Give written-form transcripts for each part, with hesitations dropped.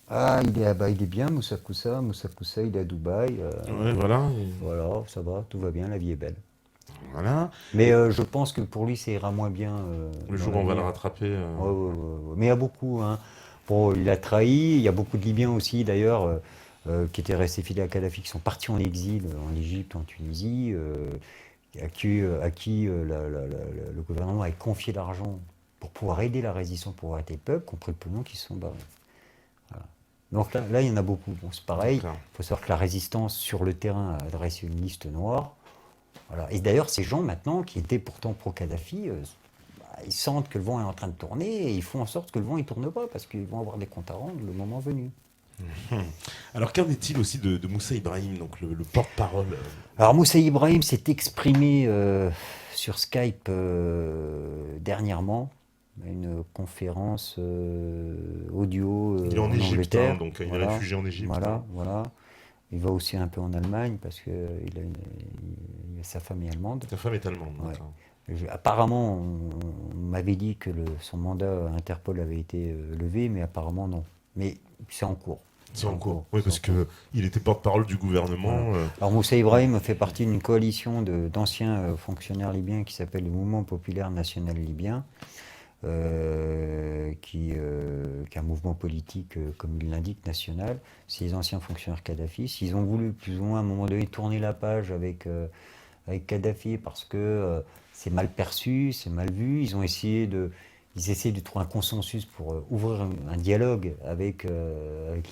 Ah, il est bien, Moussa Koussa. Moussa Koussa, il est à Dubaï. Ouais, voilà. Voilà, ça va, tout va bien, la vie est belle. Voilà. Mais Et je pense que pour lui, ça ira moins bien le dans jour où on va le l'avenir. rattraper. Ouais, ouais, ouais, ouais. Mais il y a beaucoup, hein. Bon, il a trahi. Il y a beaucoup de Libyens aussi, d'ailleurs, qui étaient restés fidèles à Kadhafi, qui sont partis en exil en Égypte, en Tunisie, à qui le gouvernement a confié l'argent pour pouvoir aider la résistance, pour pouvoir aider le peuple, compris le pognon, qui se sont barrés. Donc là, il y en a beaucoup. Bon, c'est pareil. D'accord. Il faut savoir que la résistance sur le terrain a dressé une liste noire. Voilà. Et d'ailleurs, ces gens maintenant, qui étaient pourtant pro-Kadhafi, ils sentent que le vent est en train de tourner et ils font en sorte que le vent ne tourne pas parce qu'ils vont avoir des comptes à rendre le moment venu. Hmm. Alors, qu'en est-il aussi de Moussa Ibrahim, donc le porte-parole Alors Moussa Ibrahim s'est exprimé sur Skype dernièrement, à une conférence audio Il est en en Égypte, hein, Angleterre. donc il est Voilà, réfugié en Égypte. Hein. voilà, voilà. Il va aussi un peu en Allemagne parce que sa femme est allemande. Sa femme est allemande, Ouais. d'accord. Apparemment, on m'avait dit que son mandat à Interpol avait été levé, mais apparemment non. Mais c'est en cours. C'est C'est en en cours. cours. Oui, C'est en parce cours. que il était porte-parole du Voilà. gouvernement. Alors Moussa Ibrahim fait partie d'une coalition d'anciens fonctionnaires libyens qui s'appelle le Mouvement populaire national libyen, qui est un mouvement politique, comme il l'indique, national. C'est les anciens fonctionnaires Kadhafi. Ils ont voulu plus ou moins à un moment donné tourner la page avec Kadhafi parce que c'est mal perçu, c'est mal vu. Ils essaient de trouver un consensus pour ouvrir un dialogue avec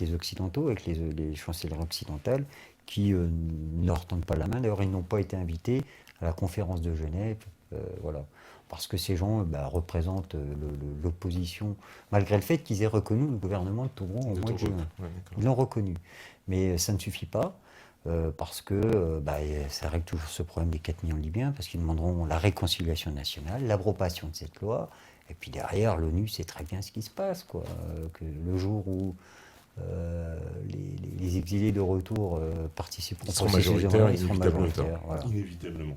les Occidentaux, avec les chancelleries occidentales, qui ne leur tendent pas la main. D'ailleurs, ils n'ont pas été invités à la conférence de Genève. Voilà. Parce que ces gens représentent l'opposition, malgré le fait qu'ils aient reconnu le gouvernement de Toubron au De mois de Tobruk. juin. Ouais, d'accord. Ils l'ont reconnu. Mais ça ne suffit pas. Parce que ça règle toujours ce problème des 4 millions de Libyens, parce qu'ils demanderont la réconciliation nationale, l'abrogation de cette loi, et puis derrière, l'ONU sait très bien ce qui se passe, quoi. Que le jour où les exilés de retour participeront Ils au seront processus de majoritaires, Rwanda, ils seront inévitablement. majoritaires. Voilà. Inévitablement.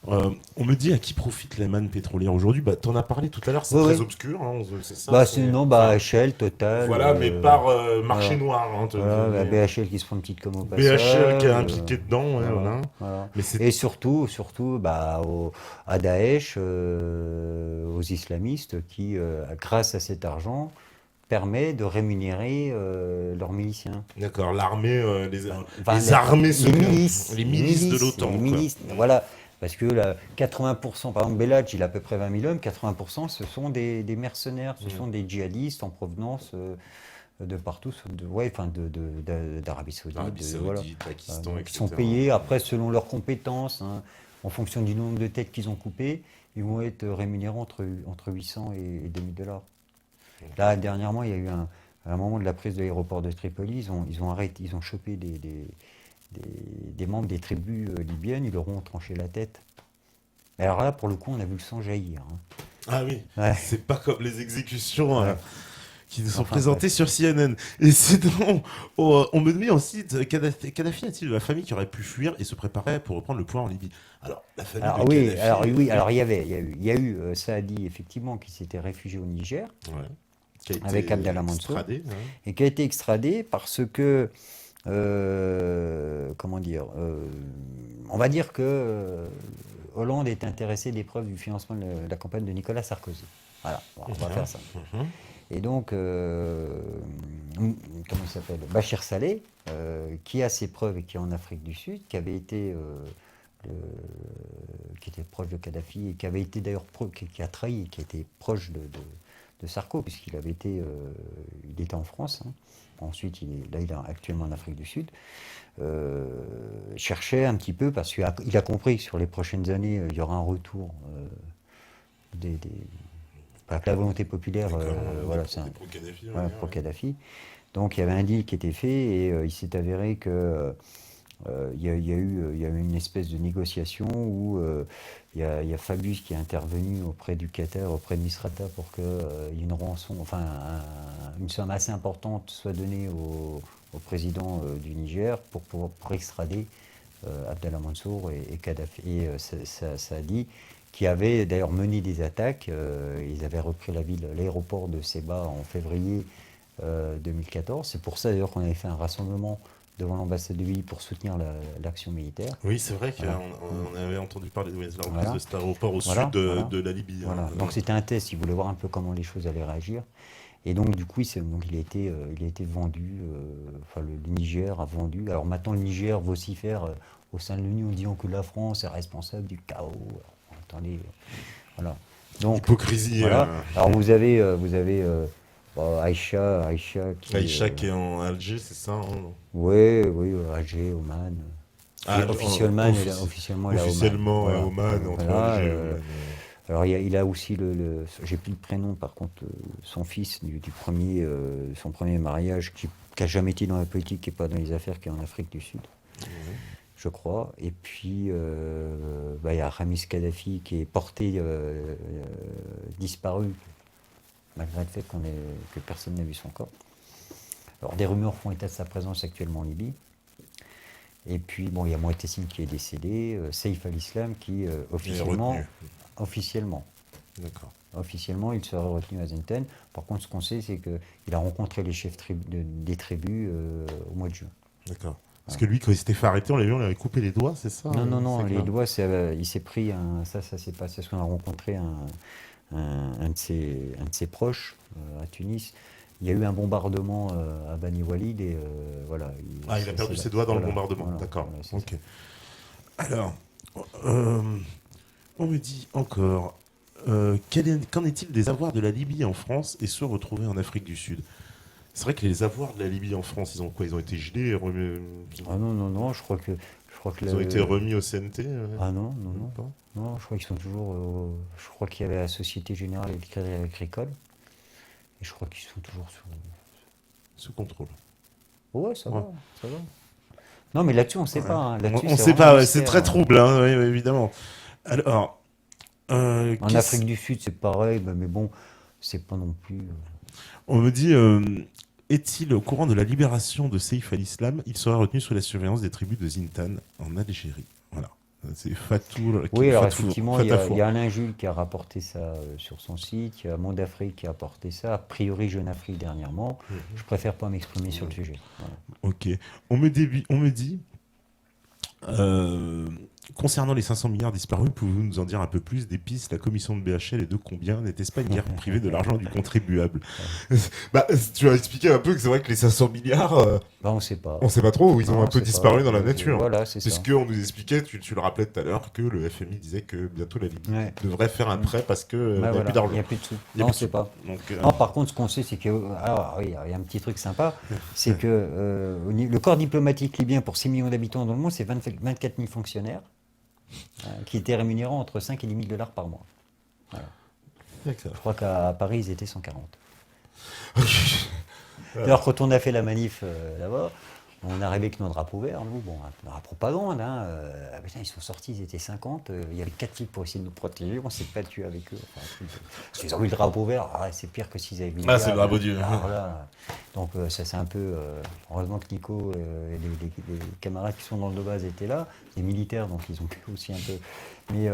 Voilà. On me dit à qui profite la manne pétrolière aujourd'hui. Bah, t'en as parlé tout à l'heure, c'est Oui, très oui. obscur. Hein, c'est ça. Bah, C'est... sinon, Enfin, Shell, Total, voilà, mais par marché voilà. noir. Hein, Voilà, la BHL qui se prend une petite com au BHL qui passage. est impliqué dedans, ouais, Voilà, voilà. voilà. Mais c'est Et surtout à Daesh, aux islamistes qui, grâce à cet argent, permet de rémunérer leurs miliciens. d'accord, l'armée, Enfin, les armées les secrètes, milices, les les milices de milices, les l'OTAN, quoi. milices, voilà. Parce que là, 80%, par exemple, Belach, il a à peu près 20 000 hommes, 80%, ce sont des mercenaires, ce Mm. sont des djihadistes en provenance de partout, ouais, enfin d'Arabie Saoudite, Arabie voilà, Saoudite, Pakistan, qui sont etc. payés après selon leurs compétences, hein, en fonction du nombre de têtes qu'ils ont coupées, ils vont être rémunérés entre 800 et 2000 $. Là, dernièrement, il y a eu à un moment de la prise de l'aéroport de Tripoli, ils ont chopé des membres des tribus libyennes, ils leur ont tranché la tête. Alors là, pour le coup, on a vu le sang jaillir, hein. Ah oui, Ouais, c'est pas comme les exécutions ouais. qui nous sont Enfin présentées bref. sur CNN. Et sinon, on me demande aussi, Kadhafi a-t-il de la famille qui aurait pu fuir et se préparer pour reprendre le pouvoir en Libye? Alors, la famille de Alors oui, Kadhafi, oui, alors il y a eu Saadi effectivement qui s'était réfugié au Niger ouais, qui a avec été Abdallah Mansour extradé. Ouais. et qui a été extradé parce que comment dire, on va dire que Hollande est intéressé des preuves du financement de la campagne de Nicolas Sarkozy. Voilà, bon, on va Mhm, faire ça. mhm. Et donc, comment il s'appelle, Bachir Saleh, qui a ses preuves et qui est en Afrique du Sud, qui était proche de Kadhafi et qui avait été d'ailleurs qui a trahi, qui était proche de Sarko, puisqu'il avait été, il était en France, hein. Ensuite, il est actuellement en Afrique du Sud. Cherchait un petit peu, parce qu'il a compris que sur les prochaines années, il y aura un retour des, enfin, que la volonté populaire, D'accord, voilà, c'est des pro-Kadhafi, on va voilà, dire. pour Ouais. Kadhafi. Donc il y avait un deal qui était fait et il s'est avéré que il y a eu une espèce de négociation où il y a Fabius qui est intervenu auprès du Qatar, auprès de Misrata pour qu'il y ait une rançon, enfin une somme assez importante soit donnée au président du Niger pour extrader Abdallah Mansour et Kadhafi. Et ça a dit qui avait d'ailleurs mené des attaques. Ils avaient repris l'aéroport de Seba en février 2014. C'est pour ça d'ailleurs qu'on avait fait un rassemblement devant l'ambassade de Libye pour soutenir l'action militaire. Oui, c'est vrai qu'on Voilà. on avait entendu parler de la reprise Voilà. de cet aéroport au Voilà, sud de, voilà. de la Libye. Voilà. Hein. Donc c'était un test, il voulait voir un peu comment les choses allaient réagir. Et donc du coup, il a été vendu, enfin le Niger a vendu. Alors maintenant le Niger vocifère au sein de l'Union en disant que la France est responsable du chaos. Alors, attendez, voilà. Donc Hypocrisie. voilà. Alors vous avez Aïcha qui Aïcha qui est en Alger, c'est ça hein oui, oui, Alger, Oman. Officiellement, officiellement, elle est à Oman. officiellement à Voilà. Oman, entre Voilà, Alger et Oman. alors il a aussi j'ai plus le prénom par contre, son fils du premier, son premier mariage qui n'a jamais été dans la politique, qui n'est pas dans les affaires, qui est en Afrique du Sud, je crois. Et puis il y a Ramis Kadhafi qui est porté disparu, malgré le fait que personne n'a vu son corps. Alors des rumeurs font état de sa présence actuellement en Libye. Et puis bon, il y a Mouattessine qui est décédé, Saif al-Islam qui officiellement, D'accord. officiellement, il serait retenu à Zenten. Par contre, ce qu'on sait, c'est qu'il a rencontré les chefs des tribus au mois de juin. D'accord. Parce que lui, quand il s'était fait arrêter, on l'a vu, on lui avait coupé les doigts, c'est ça Non, c'est les clair. doigts, il s'est pris ça s'est passé parce qu'on a rencontré un de ses proches à Tunis. Il y a eu un bombardement à Bani Walid et voilà. Il a perdu ses doigts dans le bombardement, voilà, d'accord. voilà, c'est Ok. ça. Alors, euh, on me dit encore, qu'en est-il des avoirs de la Libye en France et ceux retrouvés en Afrique du Sud? C'est vrai que les avoirs de la Libye en France, ils ont quoi? Ils ont été gelés, Ah non, je crois que ils ont été remis au CNT Ah non. pas Non, je crois qu'ils sont toujours. Je crois qu'il y avait la Société Générale et le Crédit Agricole. Et je crois qu'ils sont toujours sur. Sous contrôle. Ouais, ça Ouais. va, ça va. Non, mais là-dessus, on ne sait pas. Hein. Là-dessus, On c'est sait vraiment pas, un ouais, c'est mystère, très hein. trouble, hein, oui, évidemment. Alors, En Afrique du Sud, c'est pareil, mais bon, c'est pas non plus. on me dit, est-il au courant de la libération de Saif al-Islam? Il sera retenu sous la surveillance des tribus de Zintan en Algérie. Voilà. C'est Fatour. Oui, alors Fatour, effectivement, il y Fatafour. a Alain Jules qui a rapporté ça sur son site, il y a Monde Afrique qui a rapporté ça, a priori Jeune Afrique dernièrement. Je préfère pas m'exprimer sur le sujet. Voilà. Ok. On me dit concernant les 500 milliards disparus, pouvez-vous nous en dire un peu plus des pistes? La commission de BHL et de combien? N'était-ce pas une guerre privée de l'argent du contribuable? Bah, tu as expliqué un peu que c'est vrai que les 500 milliards, Bah, on ne sait pas. on sait pas trop où ils ont Non, un peu on sait disparu pas. dans la Donc, nature. Voilà, c'est C'est ça. ce qu'on nous expliquait, tu le rappelais tout à l'heure, que le FMI disait que bientôt la Libye Ouais. devrait faire un prêt parce qu'il n'y Ouais, a voilà, plus d'argent. il n'y a plus de sous. Il y a Non, on ne plus de sait sous. pas. Donc, Non, par contre, ce qu'on sait, c'est que. Alors, oui, il y a un petit truc sympa. C'est que le corps diplomatique libyen, pour 6 millions d'habitants dans le monde, c'est 24 000 fonctionnaires qui étaient rémunérés entre 5 et 10 000 dollars par mois. d'accord. Je crois qu'à Paris, ils étaient 140. D'ailleurs, quand on a fait la manif là-bas, on est arrivé avec nos drapeaux verts, nous, bon, la propagande, hein, putain, ils sont sortis, ils étaient 50, il y avait 4 types pour essayer de nous protéger, on s'est battu avec eux. Enfin, parce qu'ils ont eu le drapeau vert, c'est pire que s'ils avaient vu Ah, c'est le drapeau Dieu. Voilà. Donc ça c'est un peu, heureusement que Nico et les camarades qui sont dans le base étaient là, les militaires, donc ils ont pu aussi un peu, mais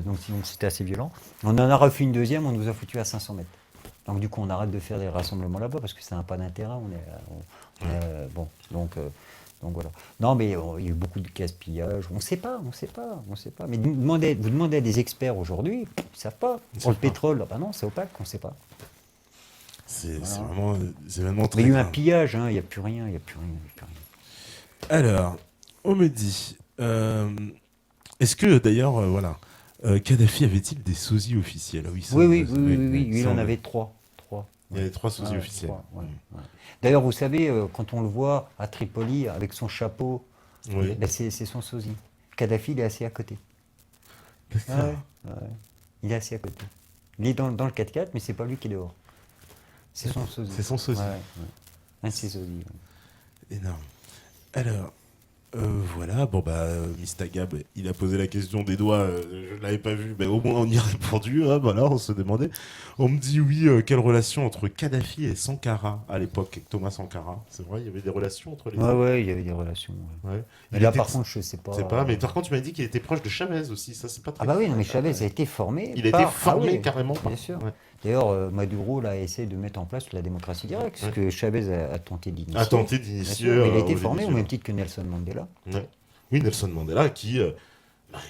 donc sinon c'était assez violent. On en a refait une deuxième, on nous a foutu à 500 mètres. Donc du coup, on arrête de faire des rassemblements là-bas parce que ça n'a pas d'intérêt. Bon, donc voilà. Non, mais il y a eu beaucoup de gaspillage. On ne sait pas. Mais vous demandez à des experts aujourd'hui, ils ne savent pas. Pour le pétrole, bah non, c'est opaque, on ne sait pas. C'est Voilà. vraiment des événements Mais très il y a eu un graves. pillage, hein, il n'y a plus rien. Alors, on me dit, est-ce que d'ailleurs, voilà, Kadhafi avait-il des sosies officiels? Ah oui, ça, Oui, il ça, en on- avait trois. Il y avait 3 sosies Ouais, officiels. trois, ouais. D'ailleurs, vous savez, quand on le voit à Tripoli avec son chapeau, Oui. ben, c'est son sosie. Kadhafi, il est assis à côté. D'accord. Ouais. Il est assis à côté. Il est dans le 4x4, mais c'est pas lui qui est dehors. C'est son sosie. C'est son sosie. Ouais. Un de ses sosies. Énorme. Alors, voilà, bon bah, Mistagab, il a posé la question des doigts, je ne l'avais pas vu, mais au moins on y a répondu, hein, voilà, on se demandait. On me dit oui, quelle relation entre Kadhafi et Sankara à l'époque, avec Thomas Sankara? C'est vrai, il y avait des relations entre les deux. Ouais, il y avait des relations. Ouais. Ouais. Mais Il là, était- par contre, je sais pas. C'est pas, mais par contre, tu m'as dit qu'il était proche de Chavez aussi, ça c'est pas très Ah bah oui, non, mais clair. Chavez a été formé. Il a été formé Ah oui, carrément par. bien sûr. Ouais. D'ailleurs, Maduro là, essaie de mettre en place la démocratie directe, ce que Chavez a tenté d'initier. A tenté Bien d'initier. sûr, mais il a été au formé au Venezuela. même titre que Nelson Mandela. Ouais. Oui, Nelson Mandela qui. Et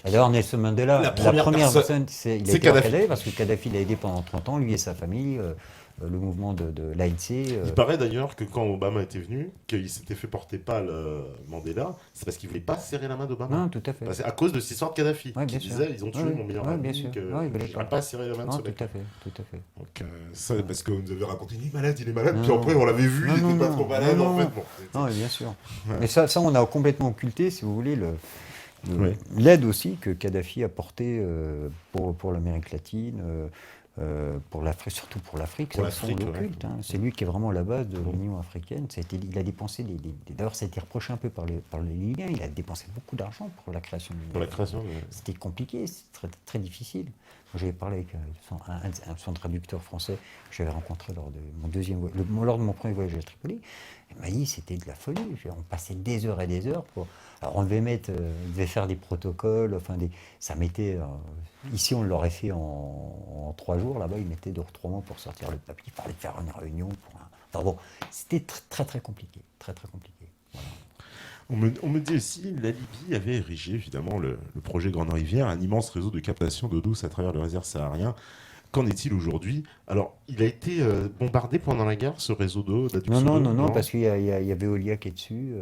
d'ailleurs, Nelson Mandela, La la première première personne, personne, il a c'est été Kadhafi. recadré parce que Kadhafi l'a aidé pendant 30 ans, lui et sa famille, le mouvement de l'ANC. Il paraît d'ailleurs que quand Obama était venu, qu'il s'était fait porter pâle Mandela, c'est parce qu'il voulait pas serrer la main d'Obama. Non, tout à fait. À cause de cette histoire de Kadhafi, Ouais, qui bien sûr. disait ils ont tué Ouais, mon meilleur ouais, ami, bien sûr. que Ouais, il voulait je n'irai pas serrer la main de Non, ce tout mec. à fait, tout à fait. Donc, ça, parce qu'on nous avait raconté il est malade, puis Non. après on l'avait vu, Non, il non, était pas non, trop malade non, en non. fait. Bon, Non, mais bien sûr. Ouais. Mais ça, on a complètement occulté, si vous voulez, Ouais. l'aide aussi que Kadhafi a portée pour l'Amérique latine, pour l'Afrique, surtout pour l'Afrique. Pour Ça, on l'Afrique, l'occulte. Hein. C'est lui qui est vraiment la base de l'Union africaine. Il a dépensé d'ailleurs, ça a été reproché un peu par les Libyens. Il a dépensé beaucoup d'argent pour la création de l'Union Pour la africaine. création. C'était compliqué, c'était très, très difficile. J'avais parlé avec son traducteur français que j'avais rencontré lors de mon premier voyage à Tripoli. Il m'a dit c'était de la folie. On passait des heures et des heures pour. Alors on devait faire des protocoles, ça mettait. Ici on l'aurait fait en 3 jours, là-bas il mettait 2 ou 3 mois pour sortir le papier. Il fallait faire une réunion Enfin bon, c'était très très compliqué, très très compliqué. Voilà. On me dit aussi, la Libye avait érigé évidemment le projet Grande Rivière, un immense réseau de captation d'eau douce à travers le désert saharien. Qu'en est-il aujourd'hui? Alors, il a été bombardé pendant la guerre, ce réseau d'eau, d'adduction d'eau? Non, parce qu'il y a Veolia qui est dessus.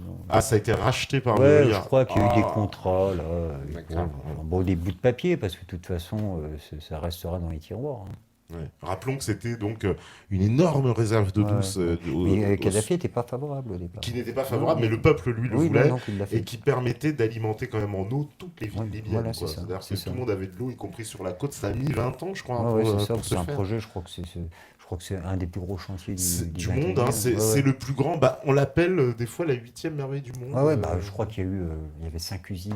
Non. Ah, ça a été racheté par Ouais, Veolia. je crois qu'il y a eu des contrats, là. D'accord. Bon, des bouts de papier, parce que de toute façon, ça restera dans les tiroirs. Hein. Ouais. Rappelons que c'était donc une énorme réserve d'eau Ouais, douce ouais. Mais Kadhafi n'était pas favorable au départ. qui n'était pas favorable, Non, mais le peuple, lui, le oui, voulait, non, il l'a fait. et qui permettait d'alimenter quand même en eau toutes les villes Ouais, libyennes. voilà, Quoi. c'est ça, C'est-à-dire que c'est tout ça. le monde avait de l'eau, y compris sur la côte. Ça a mis 20 ans, je crois, Ouais, pour, c'est ça, pour se c'est un faire. projet, je crois que c'est un des plus gros chantiers du monde, 21e. hein, c'est Ouais. le plus grand. Bah, on l'appelle des fois la 8e merveille du monde. Ouais, je crois qu'il y avait 5 usines.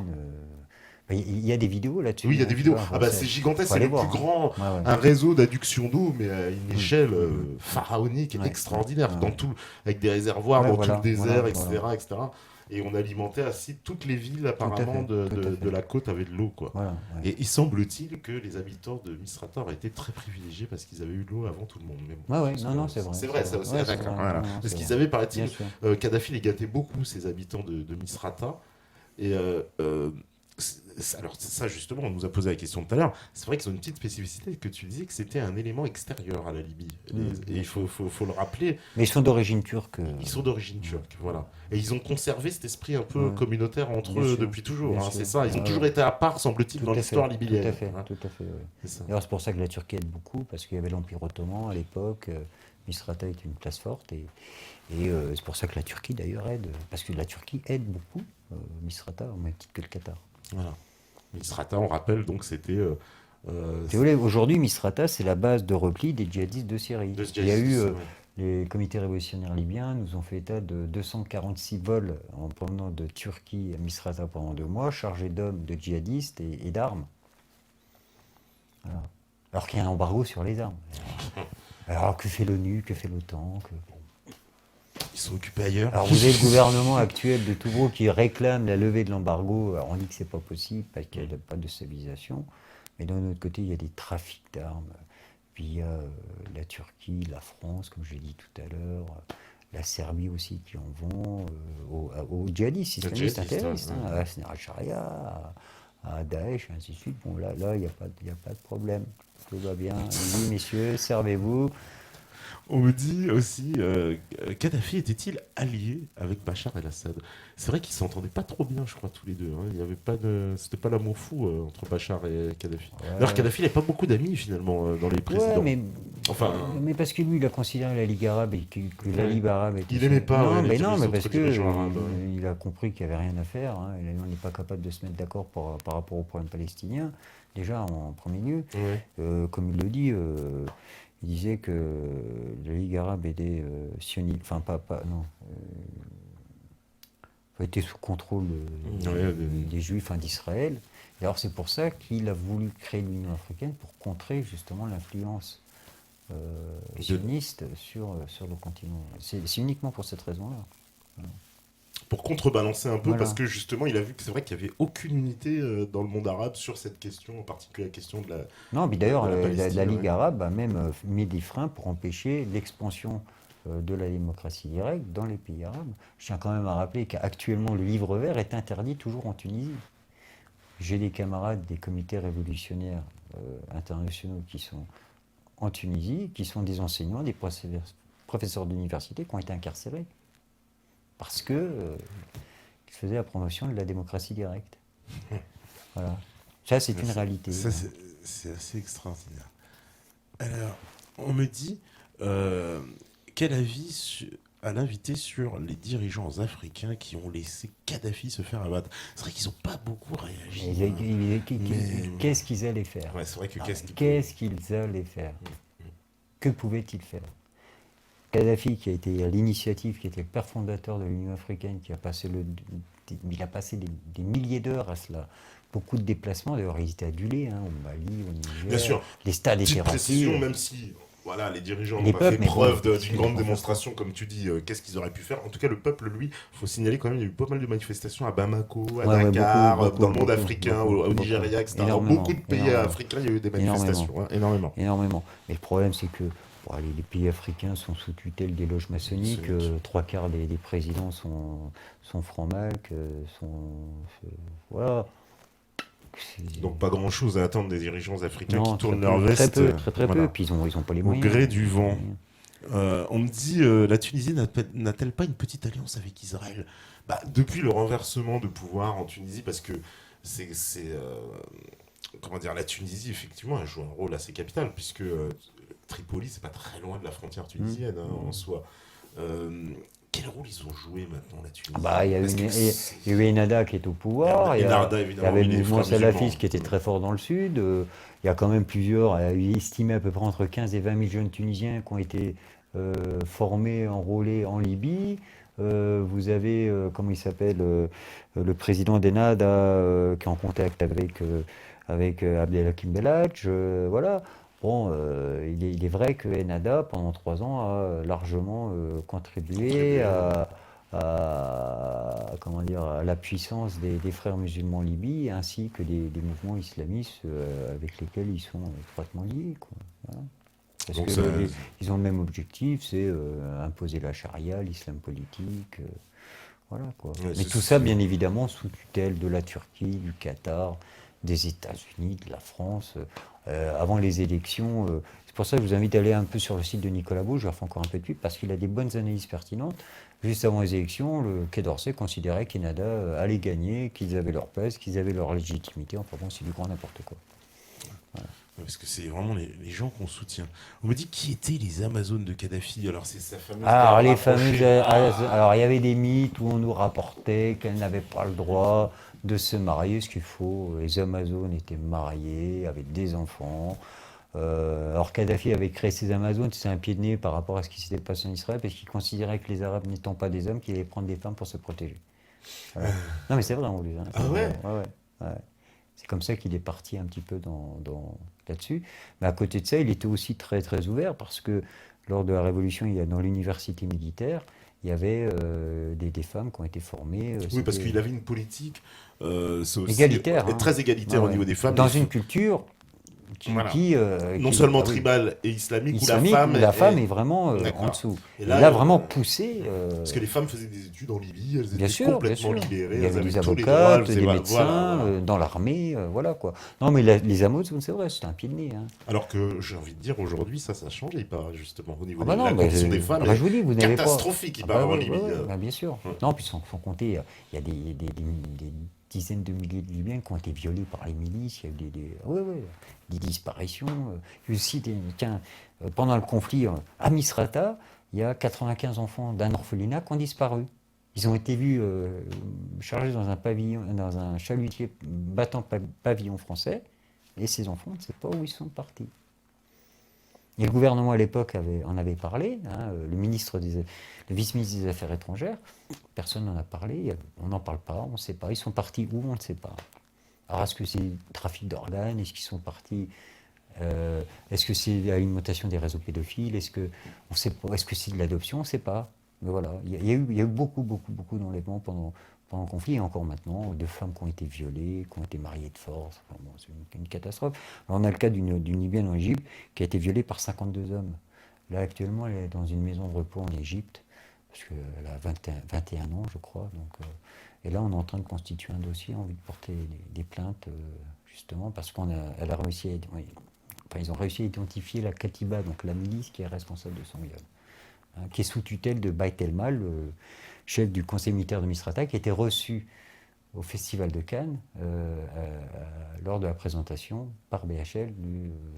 Il y a des vidéos là-dessus. Oui, il y a hein, des tu vidéos. vois, Ah bah c'est gigantesque, faut c'est aller le plus voir, grand, hein. Ouais. un réseau d'adduction d'eau, mais à une échelle pharaonique, Ouais. extraordinaire, Ouais. dans tout, avec des réservoirs Ouais, dans voilà, tout le désert, voilà, etc., voilà. etc. Et on alimentait ainsi toutes les villes apparemment tout à fait. de la côte avec de l'eau, quoi. Voilà, ouais. Et il semble-t-il que les habitants de Misrata auraient été très privilégiés parce qu'ils avaient eu l'eau avant tout le monde. Mais bon, Ouais, parce non, que c'est vrai. C'est vrai, ça aussi, Ouais, ah, c'est d'accord. vrai. Voilà. Non, Parce c'est qu'ils vrai. avaient, Bien paraît-il, sûr. Kadhafi les gâtait beaucoup, ces habitants de Misrata. Et alors ça justement, on nous a posé la question tout à l'heure. C'est vrai qu'ils ont une petite spécificité que tu disais que c'était un élément extérieur à la Libye. Et il faut le rappeler. Mais ils sont d'origine turque. Ils sont d'origine turque, voilà. Et ils ont conservé cet esprit un peu communautaire entre Bien eux sûr, depuis toujours. bien Hein, sûr. c'est ça. Ils ont Ouais, toujours ouais. été à part, semble-t-il, dans l'histoire libyenne. Tout à fait, hein. tout à fait. Ouais. C'est ça. D'ailleurs, c'est pour ça que la Turquie aide beaucoup, parce qu'il y avait l'Empire ottoman à l'époque. Misrata était une place forte, et c'est pour ça que la Turquie d'ailleurs aide, parce que la Turquie aide beaucoup Misrata, au même titre que le Qatar. Voilà. Misrata, on rappelle, donc c'était. Si vous voulez, aujourd'hui, Misrata, c'est la base de repli des djihadistes de Syrie. De ce Il y a eu djihadisme, les comités révolutionnaires libyens nous ont fait état de 246 vols en provenant de Turquie à Misrata pendant 2 mois, chargés d'hommes, de djihadistes et d'armes. Voilà. Alors qu'il y a un embargo sur les armes. Alors que fait l'ONU, que fait l'OTAN Ils sont occupés ailleurs. Alors vous avez le gouvernement actuel de Toubro qui réclame la levée de l'embargo. Alors on dit que c'est pas possible parce qu'il n'y a pas de stabilisation. Mais d'un autre côté, il y a des trafics d'armes. Puis il y a la Turquie, la France, comme je l'ai dit tout à l'heure, la Serbie aussi qui en vont aux djihadistes, islamistes, terroristes, à Hassan al-Sharia, à Daesh, et ainsi de suite. Bon, là, il n'y a pas de problème. Tout va bien. On dit, messieurs, servez-vous. On me dit aussi, Kadhafi était-il allié avec Bachar el-Assad? C'est vrai qu'ils s'entendaient pas trop bien, je crois, tous les deux. Hein. Il y avait pas c'était pas l'amour fou entre Bachar et Kadhafi. Ouais. Alors Kadhafi n'avait pas beaucoup d'amis finalement dans les présidents. Ouais, mais parce que lui, il a considéré la Ligue arabe et que la Ligue arabe était. Il aimait pas. Non, les mais parce que dirigeants arabes. il a compris qu'il n'y avait rien à faire. Hein. On n'est pas capable de se mettre d'accord par rapport au problème palestinien. Déjà en premier lieu, Ouais. comme il le dit. Il disait que la Ligue arabe aidait sionistes, enfin non, était sous contrôle des Juifs, d'Israël. Et alors c'est pour ça qu'il a voulu créer l'Union africaine pour contrer justement l'influence sioniste sur le continent. C'est uniquement pour cette raison-là. Voilà. pour contrebalancer un peu, Voilà. parce que justement, il a vu que c'est vrai qu'il n'y avait aucune unité dans le monde arabe sur cette question, en particulier la question Non, puis d'ailleurs, de la la Palestine. Ligue Ouais. arabe a même mis des freins pour empêcher l'expansion de la démocratie directe dans les pays arabes. Je tiens quand même à rappeler qu'actuellement, le livre vert est interdit toujours en Tunisie. J'ai des camarades des comités révolutionnaires internationaux qui sont en Tunisie, qui sont des enseignants, des professeurs d'université qui ont été incarcérés parce que ils faisaient la promotion de la démocratie directe. Voilà. Ça, c'est une réalité. Ça, c'est assez extraordinaire. Alors, on me dit, euh, quel avis à l'invité sur les dirigeants africains qui ont laissé Kadhafi se faire abattre? C'est vrai qu'ils n'ont pas beaucoup réagi. Mais Mais qu'est-ce qu'ils allaient faire? ouais, c'est vrai que Qu'est-ce qu'ils allaient faire? Que pouvaient-ils faire? Kadhafi, qui a été à l'initiative, qui était le père fondateur de l'Union africaine, il a passé des milliers d'heures à cela. Beaucoup de déplacements, d'ailleurs, ils étaient adulés, hein, au Mali, au bien Niger. sûr, Les stades étaient petite précision, remplis. même si voilà, les dirigeants Les n'ont pas fait peuples, mais bon, preuve qu'est-ce d'une qu'ils grande vont faire? démonstration, comme tu dis, qu'est-ce qu'ils auraient pu faire. En tout cas, le peuple, lui, il faut signaler quand même, il y a eu pas mal de manifestations à Bamako, à Ouais, ouais, Dakar, beaucoup, dans le monde beaucoup, africain, beaucoup, au beaucoup. Nigeria, etc. Dans Énormément, beaucoup de pays énormément, africains, il y a eu des énormément, manifestations, hein, énormément. énormément. Mais le problème, c'est que bon, les pays africains sont sous tutelle des loges maçonniques. Trois quarts des présidents sont francs-macs, voilà. Donc pas grand-chose à attendre des dirigeants africains Non, qui tournent leur très veste. peu, très Voilà. peu. Puis ils ont pas les Au moyens. gré du vent. On me dit, la Tunisie n'a-t-elle pas une petite alliance avec Israël? Bah, depuis le renversement de pouvoir en Tunisie, parce que comment dire, la Tunisie, effectivement, elle joue un rôle assez capital, puisque Tripoli, c'est pas très loin de la frontière tunisienne, en soi. Quel rôle ils ont joué maintenant, la Tunisie? Bah, il y a eu Ennahda qui est au pouvoir, il y évidemment, avait le les mouvement frères salafiste musulmans. qui était très fort dans le sud. Il y a quand même il estimé à peu près entre 15 et 20 000 jeunes Tunisiens qui ont été formés, enrôlés en Libye. Vous avez, comment il s'appelle, le président d'Ennahda qui est en contact avec Abdelhakim Belhadj. Voilà. Bon, il est vrai que Ennahda, pendant 3 ans, a largement contribué comment dire, à la puissance des frères musulmans libyens, ainsi que des mouvements islamistes avec lesquels ils sont étroitement liés, quoi. Voilà. Parce Donc que ça, ils ont le même objectif, c'est imposer la charia, l'islam politique. Voilà, quoi. ouais, Mais tout ça, bien évidemment, sous tutelle de la Turquie, du Qatar, des États-Unis, de la France. Avant les élections, c'est pour ça que je vous invite à aller un peu sur le site de Nicolas Beau, je refais encore un peu de pub, parce qu'il a des bonnes analyses pertinentes. Juste avant les élections, le Quai d'Orsay considérait qu'Ennahda allait gagner, qu'ils avaient leur place, qu'ils avaient leur légitimité. Enfin bon, c'est du grand n'importe quoi. parce que c'est vraiment les gens qu'on soutient. On me dit qui étaient les Amazones de Kadhafi. Alors c'est sa fameuse Alors, garde les rapprochée. fameuses. Alors, il y avait des mythes où on nous rapportait qu'elles n'avaient pas le droit de se marier, ce qu'il faut. Les Amazones étaient mariées, avaient des enfants. Alors, Kadhafi avait créé ces Amazones, c'est un pied de nez par rapport à ce qui s'était passé en Israël, parce qu'il considérait que les Arabes n'étant pas des hommes, qu'il allait prendre des femmes pour se protéger. Voilà. Non, mais c'est vrai en plus. Hein, Ah ouais? Ouais. C'est comme ça qu'il est parti un petit peu là-dessus. Mais à côté de ça, il était aussi très très ouvert parce que lors de la Révolution, dans l'université militaire, il y avait des femmes qui ont été formées. Oui, parce C'était qu'il avait une politique c'est aussi, égalitaire. Hein. très égalitaire Ouais, au niveau des femmes. dans une culture Voilà. qui, Non seulement ah oui, tribale et islamique, islamique, où où la femme est vraiment en D'accord. dessous. Et Et là, là, vraiment poussée. Parce que les femmes faisaient des études en Libye, elles Bien étaient sûr, bien complètement sûr. libérées, Il y elles avait des avaient tous les droits, elles avocates, faisaient des voilà, médecins, voilà. dans l'armée, voilà quoi. Non, mais les Amazones, c'est vrai, c'était un pied de nez. Hein. Alors que j'ai envie de dire aujourd'hui, ça a changé, il paraît, justement, au niveau Ah bah de non, la mais, condition des femmes. ah bah je vous dis, vous n'avez pas. Catastrophique, il Ah paraît, bah en oui, Libye. bah bien sûr. Ouais. Non, puis sans compter, il y a des dizaines de milliers de Libyens qui ont été violés par les milices, il y a eu des disparitions. Il y a aussi pendant le conflit à Misrata, il y a 95 enfants d'un orphelinat qui ont disparu. Ils ont été vus chargés dans un pavillon, dans un chalutier battant pavillon français, et ces enfants, on ne sait pas où ils sont partis. Et le gouvernement à l'époque en avait parlé, hein, le vice-ministre des Affaires étrangères, personne n'en a parlé, on n'en parle pas, on ne sait pas, ils sont partis où, on ne sait pas. Alors est-ce que c'est trafic d'organes, est-ce qu'ils sont partis, est-ce que c'est l'alimentation des réseaux pédophiles, est-ce que c'est de l'adoption, on ne sait pas. Mais voilà, il y a eu beaucoup, beaucoup, beaucoup d'enlèvements pendant le conflit, et encore maintenant, de femmes qui ont été violées, qui ont été mariées de force. Enfin, bon, c'est une catastrophe. Alors, on a le cas d'une Libyenne en Égypte qui a été violée par 52 hommes. Là, actuellement, elle est dans une maison de repos en Égypte, parce qu'elle a 21 ans, je crois. Donc, et là, on est en train de constituer un dossier, envie de porter des plaintes, justement, parce elle a réussi oui, enfin, ils ont réussi à identifier la Katiba, donc la milice qui est responsable de son viol, hein, qui est sous tutelle de Bait El Mal, chef du conseil militaire de Misrata, qui a été reçu au Festival de Cannes lors de la présentation par BHL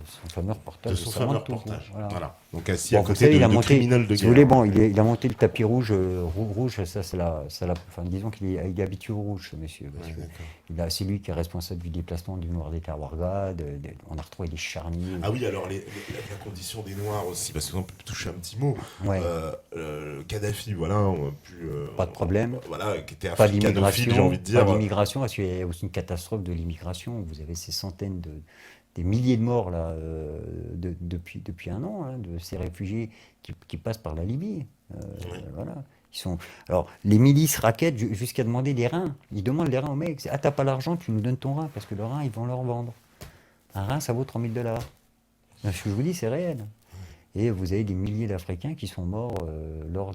son fameux De reportage de son Salman fameux Toubou. reportage. Voilà. Voilà. Donc assis à Bon, vous côté savez, il a de monté, criminels de si vous guerre. voulez, bon, il a monté le tapis rouge, rouge, ça, enfin, disons il est habitué au rouge, ce monsieur, parce Ouais, que d'accord. c'est lui qui est responsable du déplacement du Noir des Tawarga, on a retrouvé des charniers. Ah oui, alors la condition des Noirs aussi, parce qu'on peut toucher un petit mot. Ouais, Kadhafi, voilà, on a pu, pas de problème. voilà, qui était Pas africanophile, j'ai envie de pas dire. d'immigration, parce qu'il y a aussi une catastrophe de l'immigration. Vous avez ces des milliers de morts là, depuis un an, hein, de ces réfugiés qui passent par la Libye. Ouais. Voilà. Alors, les milices raquettent jusqu'à demander des reins. Ils demandent des reins aux mecs. Ah, t'as pas l'argent, tu nous donnes ton rein, parce que le rein, ils vont leur vendre. Un rein, ça vaut 3000 $. Ce que je vous dis, c'est réel. Et vous avez des milliers d'Africains qui sont morts lors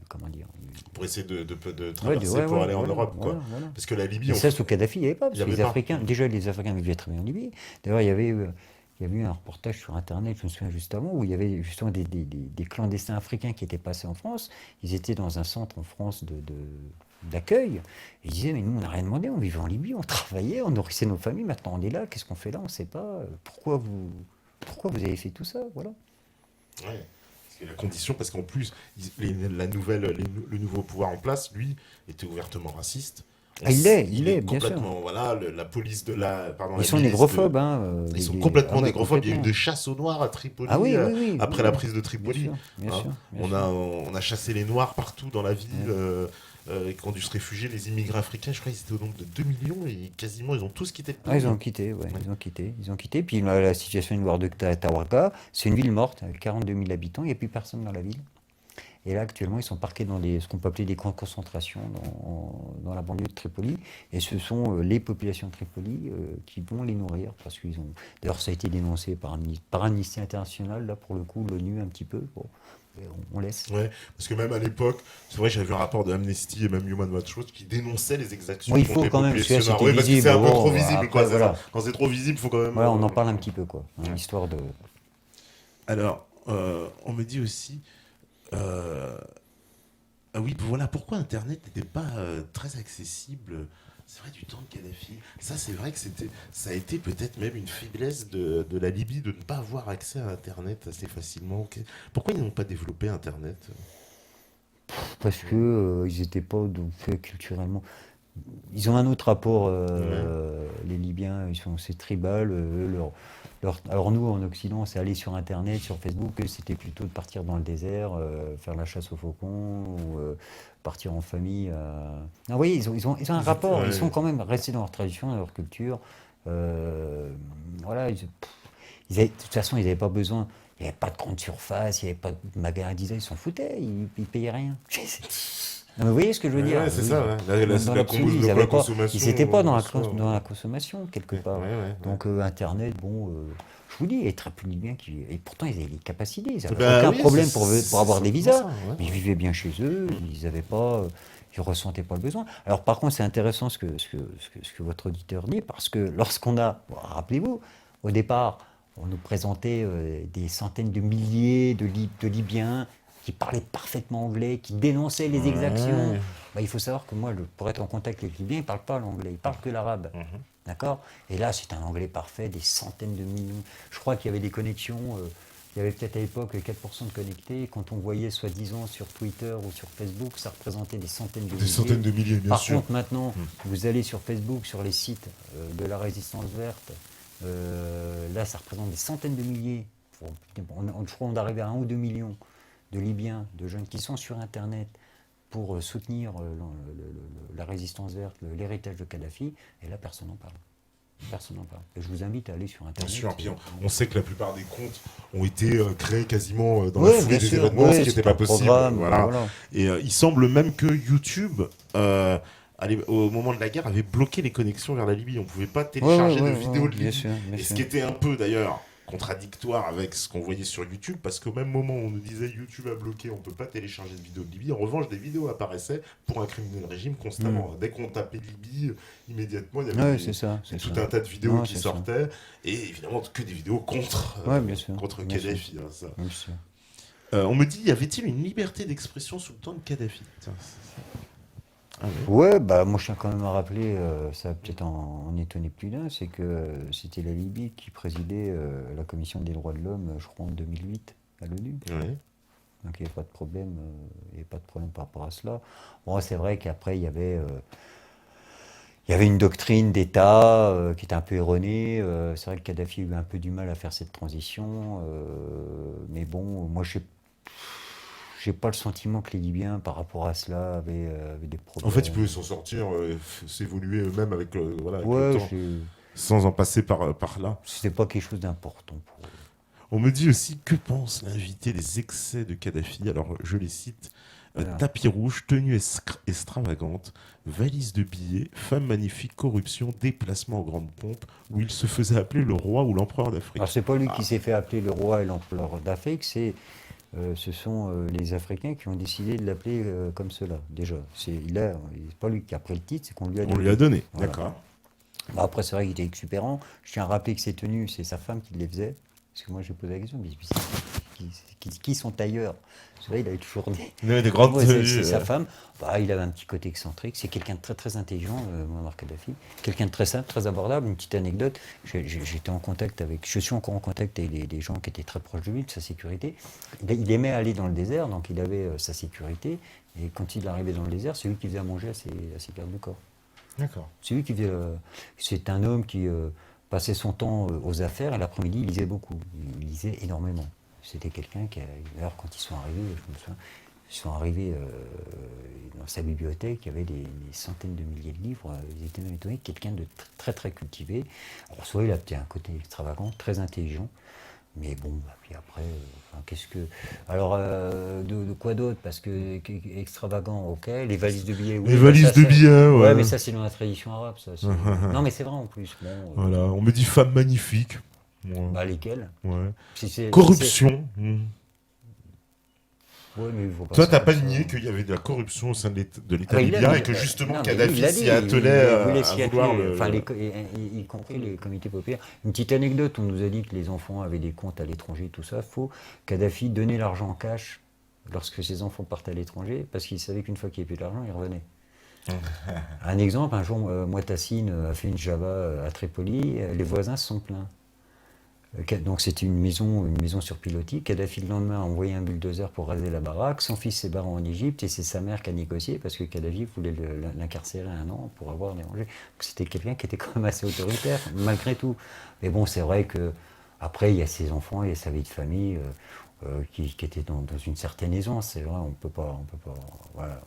comment dire, Pour essayer de ouais, traverser pour aller en voilà, Europe, quoi. voilà. Parce que la Libye, Mais ça, sous Kadhafi, il n'y avait pas, il parce n'y que avait les pas. Africains, déjà les Africains vivaient très bien en Libye. D'ailleurs, il y avait eu un reportage sur Internet, je me souviens juste avant, où il y avait justement des clandestins africains qui étaient passés en France. Ils étaient dans un centre en France d'accueil. Et ils disaient, mais nous, on n'a rien demandé, on vivait en Libye, on travaillait, on nourrissait nos familles, maintenant on est là, qu'est-ce qu'on fait là, on ne sait pas. Pourquoi vous avez fait tout ça, voilà. Ouais. C'est la condition, parce qu'en plus, le nouveau pouvoir en place, lui, était ouvertement raciste. Ah, il est, bien sûr. Complètement, voilà, la police de la, pardon, Ils la sont milice négrophobes, hein. ils sont complètement Ah ouais, négrophobes. Il y a eu complètement. des chasses aux Noirs à Ah Tripoli oui, oui, oui, après oui, la oui. prise de Bien Tripoli. sûr, bien Hein. sûr, bien On sûr. a, on a chassé les Noirs partout dans la ville, Ouais. qui ont dû se réfugier. Les immigrés africains, je crois qu'ils étaient au nombre de 2 millions et quasiment ils ont tous quitté le Ah, pays. ils ont Hein. quitté, ouais, Ouais. ils ont quitté. Puis la situation du Noir de Tawarga, c'est une ville morte, avec 42 000 habitants, il n'y a plus personne dans la ville. Et là, actuellement, ils sont parqués dans ce qu'on peut appeler des camps de concentration dans la banlieue de Tripoli. Et ce sont les populations de Tripoli qui vont les nourrir. Parce qu'ils ont. D'ailleurs, ça a été dénoncé par Amnesty International, là, pour le coup, l'ONU un petit peu. Bon, on laisse. Ouais, parce que même à l'époque, c'est vrai, j'avais vu un rapport de Amnesty et même Human Rights Watch qui dénonçait les exactions Bon, il contre faut les quand même, parce que là, populations noires. c'était Oui, parce que c'est visible. un peu Bon, trop visible, après, quoi, c'est ça. voilà. Quand c'est trop visible, il faut quand même. Voilà, on en parle un petit peu, quoi. Hein, Ouais. histoire de. Alors, on me dit aussi. Ah oui, voilà, pourquoi Internet n'était pas très accessible. C'est vrai, du temps de Kadhafi. Ça, c'est vrai que ça a été peut-être même une faiblesse de la Libye de ne pas avoir accès à Internet assez facilement. Ok. Pourquoi ils n'ont pas développé Internet? Parce que ils n'étaient pas faits culturellement. Ils ont un autre rapport, Ouais. les Libyens, c'est tribal. Alors nous, en Occident, c'est aller sur Internet, sur Facebook, eux, c'était plutôt de partir dans le désert, faire la chasse aux faucons, ou partir en famille. Non, oui, ils ont un rapport, ils sont Ouais. quand même restés dans leur tradition, dans leur culture. Voilà, de toute façon, ils n'avaient pas besoin. Il n'y avait pas de grande surface, il n'y avait pas de magasin à design, ils s'en foutaient, ils payaient rien. Non, mais vous voyez ce que je veux Ouais, dire? ouais, c'est Oui, ça. Ouais. dans l'absolu, ils La n'avaient pas, consommation. ils n'étaient pas dans en la, soi, dans la consommation, quelque ouais, part. ouais. Donc, Internet, bon, je vous dis, il y a très peu de Libyens et pourtant, ils avaient les capacités, ils n'avaient Bah aucun oui, problème c'est pour avoir des simplement visas, ça. Ouais. mais ils vivaient bien chez eux, ils n'avaient pas, ils ressentaient pas le besoin. Alors, par contre, c'est intéressant ce que votre auditeur dit, parce que lorsqu'on a, bon, rappelez-vous, au départ, on nous présentait des centaines de milliers de Libyens qui parlaient parfaitement anglais, qui dénonçaient les exactions. Ouais. Bah, il faut savoir que moi, pour être en contact avec les Libyens, ils ne parlent pas l'anglais, ils parlent que l'arabe. Mhm. D'accord? Et là, c'est un anglais parfait, des centaines de millions. Je crois qu'il y avait des connexions, il y avait peut-être à l'époque 4% de connectés. Quand on voyait soi-disant sur Twitter ou sur Facebook, ça représentait des centaines de Des milliers. centaines de milliers, bien Par sûr. contre, maintenant, Mm. vous allez sur Facebook, sur les sites de la résistance verte, là, ça représente des centaines de milliers. Je crois qu'on est arrivé à 1 ou 2 millions de Libyens, de jeunes qui sont sur Internet pour soutenir la résistance verte, l'héritage de Kadhafi, et là, personne n'en parle. Personne n'en parle. Et je vous invite à aller sur Bien Internet. sûr, puis on sait que la plupart des comptes ont été créés quasiment dans la Ouais, foulée bien des sûr. événements, Ouais, ce qui c'est n'était pas un possible. programme, Voilà. voilà. Et il semble même que YouTube, au moment de la guerre, avait bloqué les connexions vers la Libye. On ne pouvait pas télécharger de vidéos de bien Libye. sûr, bien Et ce sûr. qui était un peu d'ailleurs contradictoire avec ce qu'on voyait sur YouTube, parce qu'au même moment où on nous disait YouTube a bloqué, on ne peut pas télécharger de vidéos de Libye, en revanche des vidéos apparaissaient pour incriminer le régime constamment. Dès qu'on tapait Libye, immédiatement il y avait Ouais, c'est ça, c'est tout ça. un tas de vidéos Non, qui c'est ça. sortaient, et évidemment que des vidéos contre, Ouais, bien sûr, contre bien Kadhafi. Hein, ça. Bien sûr. On me dit, y avait-il une liberté d'expression sous le temps de Kadhafi? Tiens, ah ouais. Ouais, bah moi je tiens quand même à rappeler, ça va peut-être en étonner plus d'un, c'est que c'était la Libye qui présidait la Commission des droits de l'homme, je crois en 2008 à l'ONU. Ouais. Donc il n'y avait pas de problème, il y avait pas de problème par rapport à cela. Bon, c'est vrai qu'après il y avait une doctrine d'État qui était un peu erronée. C'est vrai que Kadhafi a eu un peu du mal à faire cette transition, mais bon, moi j'ai pas le sentiment que les Libyens, par rapport à cela, avaient des En fait, ils problèmes. pouvaient s'en sortir, s'évoluer eux-mêmes avec, voilà, avec le Ouais, temps, sans en passer par là. c'était pas quelque chose d'important pour eux. On me dit aussi, que pense l'invité des excès de Kadhafi? Alors, je les cite. Voilà. Tapis rouge, tenue extravagante, valise de billets, femme magnifique, corruption, déplacement en grande pompe, où il se faisait appeler le roi ou l'empereur d'Afrique. Alors c'est pas lui qui s'est fait appeler le roi et l'empereur d'Afrique, ce sont les Africains qui ont décidé de l'appeler comme cela, déjà. C'est pas lui qui a pris le titre, c'est qu'on lui a On donné. lui a donné, Voilà. d'accord. Bon, après, c'est vrai qu'il était exubérant. Je tiens à rappeler que ces tenues, c'est sa femme qui les faisait. Parce que moi, j'ai posé la question, mais qui sont tailleurs? Parce que là, il avait toujours Des grandes Ouais, tenues. c'est sa femme. Bah, il avait un petit côté excentrique. C'est quelqu'un de très très intelligent, Muammar Kadhafi. Quelqu'un de très simple, très abordable. Une petite anecdote. Je suis encore en contact avec des gens qui étaient très proches de lui, de sa sécurité. Il aimait aller dans le désert, donc il avait sa sécurité. Et quand il arrivait dans le désert, c'est lui qui faisait à manger à ses gardes du corps. D'accord. C'est lui qui faisait. C'est un homme qui passait son temps aux affaires et l'après-midi, il lisait beaucoup. Il lisait énormément. C'était quelqu'un qui, d'ailleurs, quand ils sont arrivés, je me souviens, ils sont arrivés dans sa bibliothèque, il y avait des centaines de milliers de livres. Ils étaient même étonnés. Quelqu'un de très très cultivé. Alors, soit il a peut-être un côté extravagant, très intelligent. Mais bon, bah, puis après, enfin, qu'est-ce que. Alors, de quoi d'autre? Parce que extravagant, ok. Les valises de billets, oui. Les bah, valises ça, de billets, ouais. Ouais, mais ça, c'est dans la tradition arabe, ça. Non, mais c'est vrai en plus. Bon, Voilà, on me dit femme magnifique. Ouais. bah, lesquels? Ouais. Si Corruption. Ouais, mais il faut pas Toi, ça t'as comme pas ça. nié qu'il y avait de la corruption au sein de l'État Ah bah, il libyen l'a et dit, que justement non, mais lui, il Kadhafi l'a s'y dit, attelait il voulait à s'y vouloir atteler, le. enfin, y compris les comités populaires. Une petite anecdote, on nous a dit que les enfants avaient des comptes à l'étranger, tout ça, faux. Kadhafi donnait l'argent en cash lorsque ses enfants partaient à l'étranger, parce qu'il savait qu'une fois qu'il n'y avait plus d'argent, il revenait. Un exemple, un jour, Moitassine a fait une Java à Tripoli, les voisins se sont plaints. Donc c'était une maison sur pilotis. Kadhafi le lendemain a envoyé un bulldozer pour raser la baraque. Son fils s'est barré en Égypte et c'est sa mère qui a négocié parce que Kadhafi voulait l'incarcérer 1 an pour avoir dérangé. Donc c'était quelqu'un qui était quand même assez autoritaire, malgré tout. Mais bon, c'est vrai que après il y a ses enfants, il y a sa vie de famille qui était dans une certaine aisance. C'est vrai, on peut pas, voilà,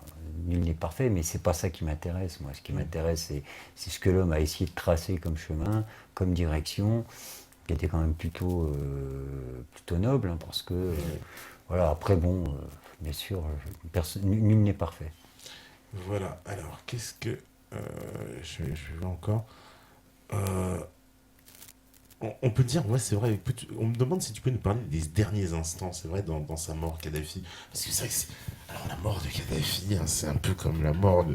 nul n'est parfait, mais c'est pas ça qui m'intéresse. Moi, ce qui m'intéresse, c'est ce que l'homme a essayé de tracer comme chemin, comme direction, qui était quand même plutôt noble, hein, parce que, voilà, après, bon, bien sûr, nul n'est parfait. Voilà, alors, qu'est-ce que. Je vais voir encore. On peut dire, ouais, c'est vrai, on me demande si tu peux nous parler des derniers instants, c'est vrai, dans sa mort, Kadhafi. Parce que c'est vrai que alors, la mort de Kadhafi, hein, c'est un peu comme la mort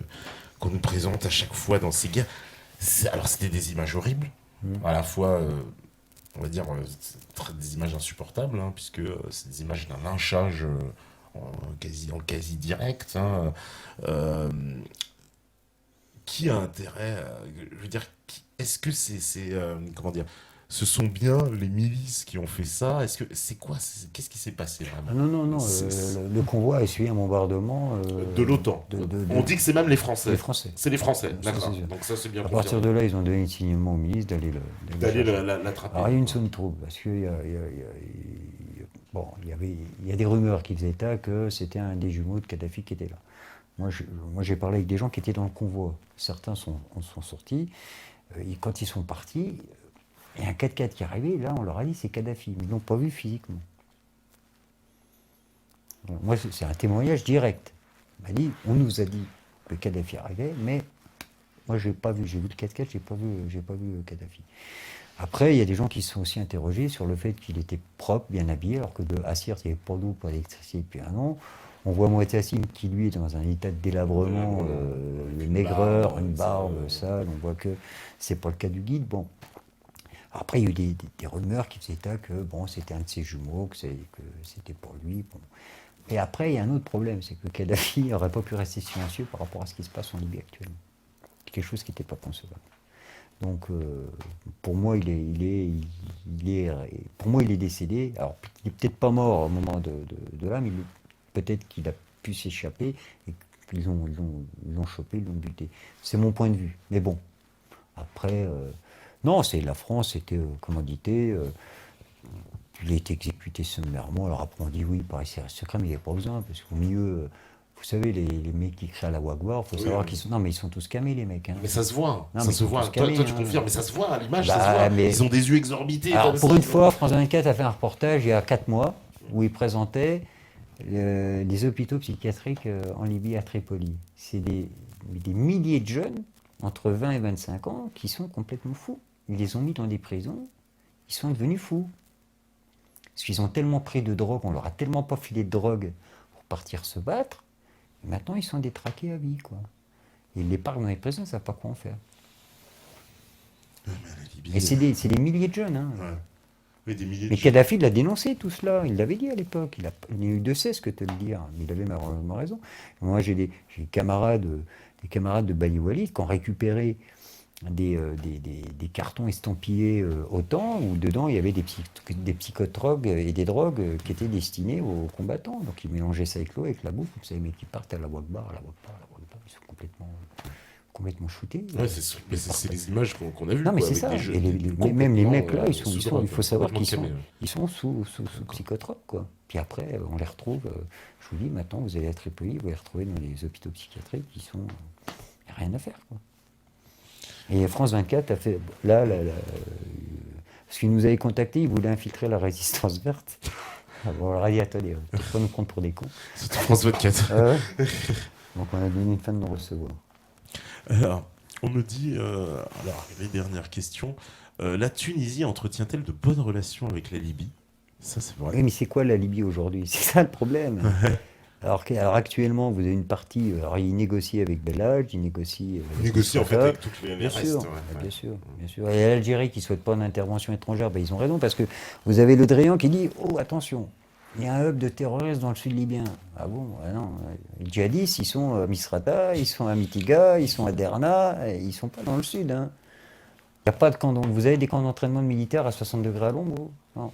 qu'on nous présente à chaque fois dans ces guerres. Alors, c'était des images horribles, à la fois. On va dire, des images insupportables, hein, puisque c'est des images d'un lynchage en quasi direct. Hein, qui a intérêt, je veux dire, est-ce que comment dire, ce sont bien les milices qui ont fait ça? Est-ce que qu'est-ce qui s'est passé vraiment? Non, le convoi a essuyé un bombardement de l'OTAN. On dit que c'est même les Français. Les Français. C'est les Français, Ça, d'accord. c'est sûr. Donc ça, c'est bien À partir de là, ils ont donné le signalement aux milices d'aller l'attraper. Alors il y a une zone trouble, parce qu'il bon, il y a des rumeurs qui faisaient état que c'était un des jumeaux de Kadhafi qui était là. Moi, j'ai parlé avec des gens qui étaient dans le convoi. Certains sont sortis. Quand ils sont partis, il y a un 4x4 qui est arrivé, là on leur a dit c'est Kadhafi, mais ils ne l'ont pas vu physiquement. Bon, moi c'est un témoignage direct. Il m'a dit, on nous a dit que Kadhafi arrivait, mais moi j'ai pas vu, j'ai vu le 4x4, j'ai pas vu Kadhafi. Après, il y a des gens qui se sont aussi interrogés sur le fait qu'il était propre, bien habillé, alors que de Assir, il n'y avait pas d'eau, pas d'électricité depuis un an. On voit Moatassim qui, lui, est dans un état de délabrement, maigreur, une barbe sale. On voit que c'est pas le cas du guide. Bon. Après, il y a eu des rumeurs qui faisaient état que bon, c'était un de ses jumeaux, que c'était pour lui. Bon. Et après, il y a un autre problème, c'est que Kadhafi n'aurait pas pu rester silencieux par rapport à ce qui se passe en Libye actuellement. C'est quelque chose qui n'était pas concevable. Donc, pour moi, il est décédé. Alors, il n'est peut-être pas mort au moment de là, mais peut-être qu'il a pu s'échapper et qu'ils l'ont chopé, ils l'ont buté. C'est mon point de vue. Mais bon, après, non, c'est la France, c'était commandité. Il a été exécuté sommairement. Alors après, on dit oui, par secret, mais il n'y a pas besoin, parce qu'au milieu. Vous savez, les mecs qui créent à la Wagbar, il faut savoir qu'ils sont. Non, mais ils sont tous camés, les mecs. Hein. Mais ça se voit. Non, ça se voit. Toi, tu confirmes, mais ça se voit à l'image, ça se voit. Mais... Ils ont des yeux exorbités. Alors, pour une fois, France 24 a fait un reportage il y a 4 mois où il présentait les hôpitaux psychiatriques en Libye à Tripoli. C'est des milliers de jeunes entre 20 et 25 ans qui sont complètement fous. Ils les ont mis dans des prisons, ils sont devenus fous. Parce qu'ils ont tellement pris de drogue, on leur a tellement pas filé de drogue pour partir se battre. Et maintenant, ils sont détraqués à vie, quoi. Ils les parquent dans les prisons, ils ne savent pas quoi en faire. Et c'est des milliers de jeunes. Hein. Ouais. Mais des milliers de mais jeunes. Kadhafi l'a dénoncé, tout cela. Il l'avait dit à l'époque. Il n'a eu de cesse que de le dire. Mais il avait malheureusement raison. Moi, j'ai des camarades de Bali Walid qui ont récupéré des cartons estampillés OTAN où dedans il y avait des psychotropes et des drogues qui étaient destinées aux combattants. Donc ils mélangeaient ça avec l'eau, avec la bouffe. Vous savez, mais qui partent à la Wagbar, ils sont complètement shootés. Ouais, c'est les images qu'on a vues. Non, mais quoi, c'est ça. Jeux, Et même les mecs là, il faut savoir qu'ils camés, sont sous psychotropes, quoi. Puis après, on les retrouve. Je vous dis, maintenant, vous allez à Tripoli, vous les retrouvez dans les hôpitaux psychiatriques qui sont. Il n'y a rien à faire, quoi. Et France 24 a fait. Parce qu'ils nous avaient contactés, ils voulaient infiltrer la résistance verte. On leur a dit attendez, on ne pas nous prendre pour des cons. C'était France 24. Donc on a donné une fin de non-recevoir. Alors, on me dit. Alors, les dernières questions. La Tunisie entretient-elle de bonnes relations avec la Libye? Ça, c'est vrai. Oui, mais c'est quoi la Libye aujourd'hui? C'est ça le problème. Alors actuellement, vous avez une partie. Alors, ils négocient avec Bellage, ils négocient. En fait avec toutes les restes. Bien sûr. Et l'Algérie qui ne souhaite pas d'intervention étrangère, ils ont raison parce que vous avez Le Drian qui dit oh, attention, il y a un hub de terroristes dans le sud libyen. Ah bon? Non. Les djihadistes, ils sont à Misrata, ils sont à Mitiga, ils sont à Derna, ils ne sont pas dans le sud. Hein. Il n'y a pas de camp. Vous avez des camps d'entraînement militaires à 60 degrés à l'ombre? Non.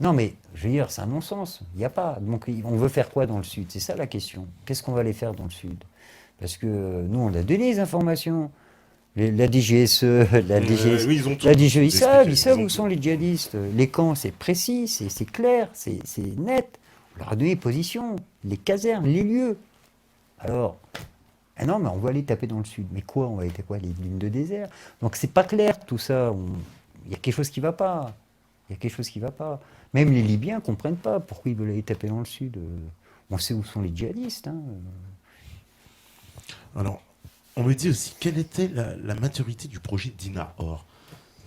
Non, mais je veux dire, c'est un non-sens. Il n'y a pas. Donc, on veut faire quoi dans le Sud? C'est ça la question. Qu'est-ce qu'on va aller faire dans le Sud? Parce que nous, on a donné les informations. La DGSE, la DGSE, oui, ils ont tout la DGE, ils savent où tout. sont les djihadistes. Les camps, c'est précis, c'est clair, c'est net. On leur a donné les positions, les casernes, les lieux. Alors, ah non, mais on va aller taper dans le Sud. Mais quoi? On va aller taper quoi? Les dunes de désert. Donc, c'est pas clair tout ça. Il y a quelque chose qui ne va pas. Il y a quelque chose qui ne va pas. Même les Libyens ne comprennent pas pourquoi ils veulent aller taper dans le sud. On sait où sont les djihadistes. Hein. Alors, on me dit aussi quelle était la maturité du projet Dina Or.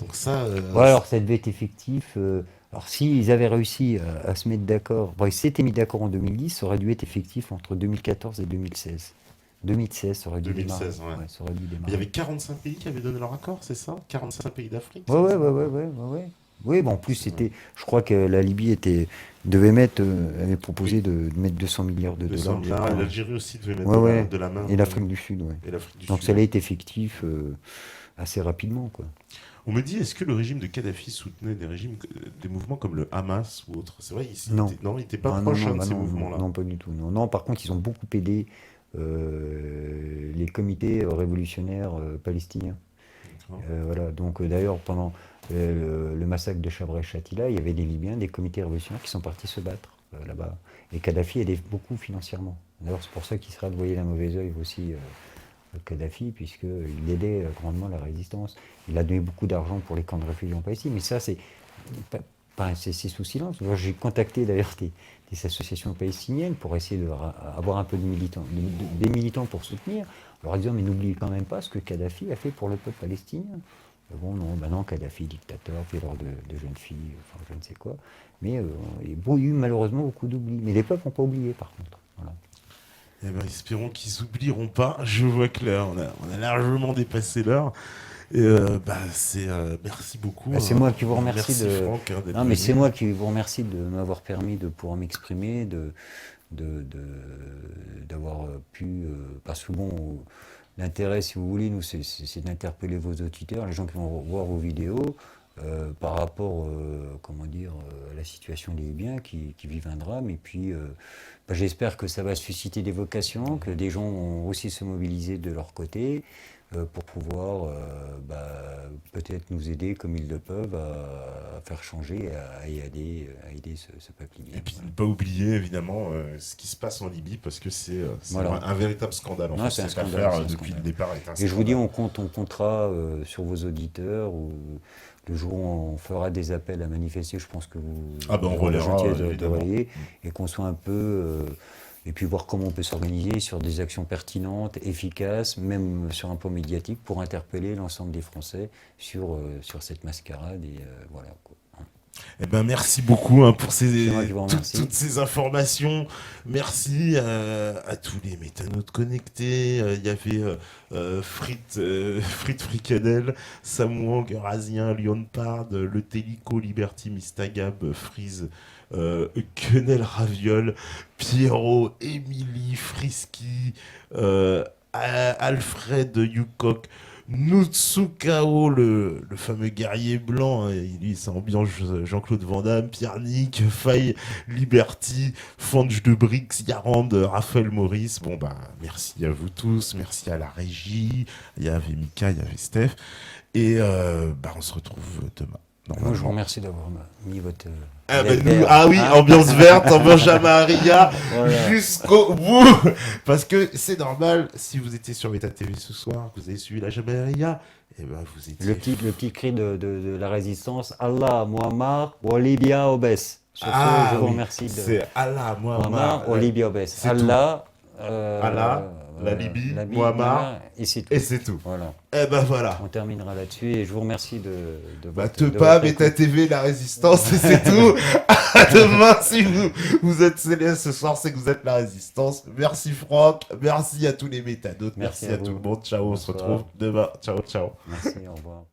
Donc ça. Ouais, alors ça devait être effectif. Alors s'ils avaient réussi à se mettre d'accord, bon, ils s'étaient mis d'accord en 2010, ça aurait dû être effectif entre 2014 et 2016. 2016, ça aurait dû 2016, démarrer. ouais. Ça aurait dû démarrer. Il y avait 45 pays qui avaient donné leur accord, c'est ça? 45 pays d'Afrique? Ouais. Oui, bon, en plus, je crois que la Libye avait proposé de mettre 200 milliards de dollars. L'Algérie aussi devait mettre de la main. Et l'Afrique du Sud, oui. Donc ça allait être effectif assez rapidement, quoi. On me dit, est-ce que le régime de Kadhafi soutenait des mouvements comme le Hamas ou autre? C'est vrai, il n'était pas proche de ces mouvements-là. Non, pas du tout. Non, par contre, ils ont beaucoup aidé les comités révolutionnaires palestiniens. Voilà. Donc d'ailleurs, pendant le massacre de Chabra Shatila, il y avait des Libyens, des comités révolutionnaires qui sont partis se battre là-bas. Et Kadhafi aidait beaucoup financièrement. D'ailleurs, c'est pour ça qu'Israël voyait d'un mauvais œil aussi Kadhafi, puisqu'il aidait grandement la résistance. Il a donné beaucoup d'argent pour les camps de réfugiés en Palestine, mais ça, c'est sous silence. Moi, j'ai contacté d'ailleurs des associations palestiniennes pour essayer d'avoir un peu de militants, des militants pour soutenir, en leur disant mais n'oubliez quand même pas ce que Kadhafi a fait pour le peuple palestinien. Bon, non, non, Kadhafi, dictateur, violeur de jeunes filles, enfin je ne sais quoi. Mais il y a eu malheureusement beaucoup d'oubli. Mais les peuples n'ont pas oublié par contre. Voilà. Eh ben, espérons qu'ils oublieront pas. Je vois que là, on a largement dépassé l'heure. Et merci beaucoup. C'est moi qui vous remercie merci Franck, d'être Non, mais venu. c'est moi qui vous remercie de m'avoir permis de pouvoir m'exprimer, d'avoir pu. Parce que bon, l'intérêt, si vous voulez, nous, c'est d'interpeller vos auditeurs, les gens qui vont voir vos vidéos, par rapport, à la situation des Libyens qui vivent un drame. Et puis, j'espère que ça va susciter des vocations, que des gens vont aussi se mobiliser de leur côté. Pour pouvoir peut-être nous aider comme ils le peuvent à faire changer, à aider ce peuple libyen. Et puis ne pas oublier évidemment ce qui se passe en Libye parce que c'est Voilà. un véritable scandale. En fait, C'est un cette scandale, affaire c'est un depuis scandale. le départ est un Et scandale. je vous dis, on comptera sur vos auditeurs. Ou le jour où on fera des appels à manifester, je pense que vous On relaiera, de évidemment. relayer, et qu'on soit un peu... et puis voir comment on peut s'organiser sur des actions pertinentes, efficaces, même sur un plan médiatique, pour interpeller l'ensemble des Français sur cette mascarade. Et voilà, quoi. Eh ben, merci beaucoup pour C'est moi qui vous remercie. toutes ces informations. Merci à tous les métanotes connectés. Il y avait Frites Fricadel, Samouang, Razien, Lionpard, Le Télico, Liberty, Mistagab, Freeze, Quenel Raviol, Pierrot, Émilie, Frisky, Alfred Yukok, Nutsukao, le fameux guerrier blanc, hein, lui c'est ambiance Jean-Claude Van Damme, Pierre-Nick, Faye, Liberty, Fange de Brix, Yarand, Raphaël Maurice. Bon bah merci à vous tous, merci à la régie, il y avait Mika, il y avait Steph, et on se retrouve demain. Moi, je vous remercie d'avoir mis votre... ambiance verte, ambiance Jamaria, Voilà. jusqu'au bout. Parce que c'est normal, si vous étiez sur Meta TV ce soir, que vous avez suivi la Jamaria, et ben vous étiez... Le petit cri de la résistance, Allah, Muammar, wa Libya obès. Sur ce, je vous remercie. C'est Allah, Muammar, Muammar, wa Libya obès. c'est Allah, Allah, la Libye, Muammar, et c'est tout. et c'est tout. Voilà. Et ben voilà. On terminera là-dessus et je vous remercie de Te pas, Meta TV, la résistance, et c'est tout. À demain, si vous êtes célèbre ce soir, c'est que vous êtes la résistance. Merci Franck, merci à tous les métanotes, merci à tout le monde. Ciao, on se retrouve demain. Ciao, ciao. Merci, au revoir.